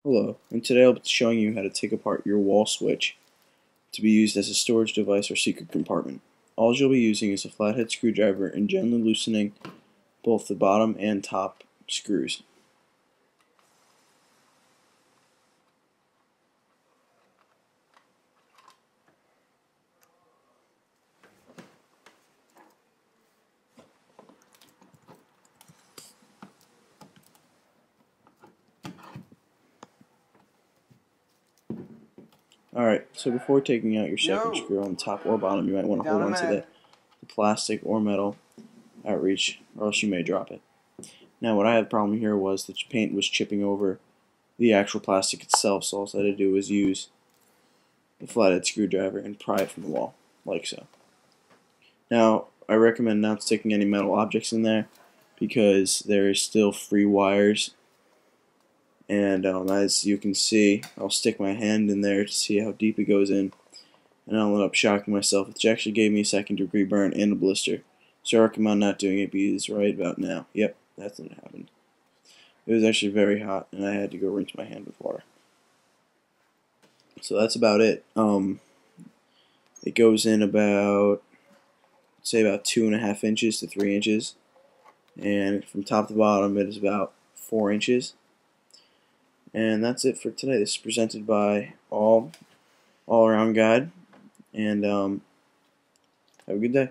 Hello, and today I'll be showing you how to take apart your wall switch to be used as a storage device or secret compartment. All you'll be using is a flathead screwdriver and gently loosening both the bottom and top screws. Alright, so before taking out your second screw on the top or bottom, you might want to hold on to the plastic or metal outreach, or else you may drop it. Now, what I had a problem here was the paint was chipping over the actual plastic itself, so all I had to do was use the flathead screwdriver and pry it from the wall, like so. Now, I recommend not sticking any metal objects in there because there is still free wires, and as you can see, I'll stick my hand in there to see how deep it goes in, and I'll end up shocking myself, which actually gave me a second-degree burn and a blister. So I recommend not doing it because right about now, yep, that's when it happened. It was actually very hot, and I had to go rinse my hand with water. So that's about it. It goes in about, say, about 2.5 inches to 3 inches, and from top to bottom it is about 4 inches. And that's it for today. This is presented by All Around Guide, and have a good day.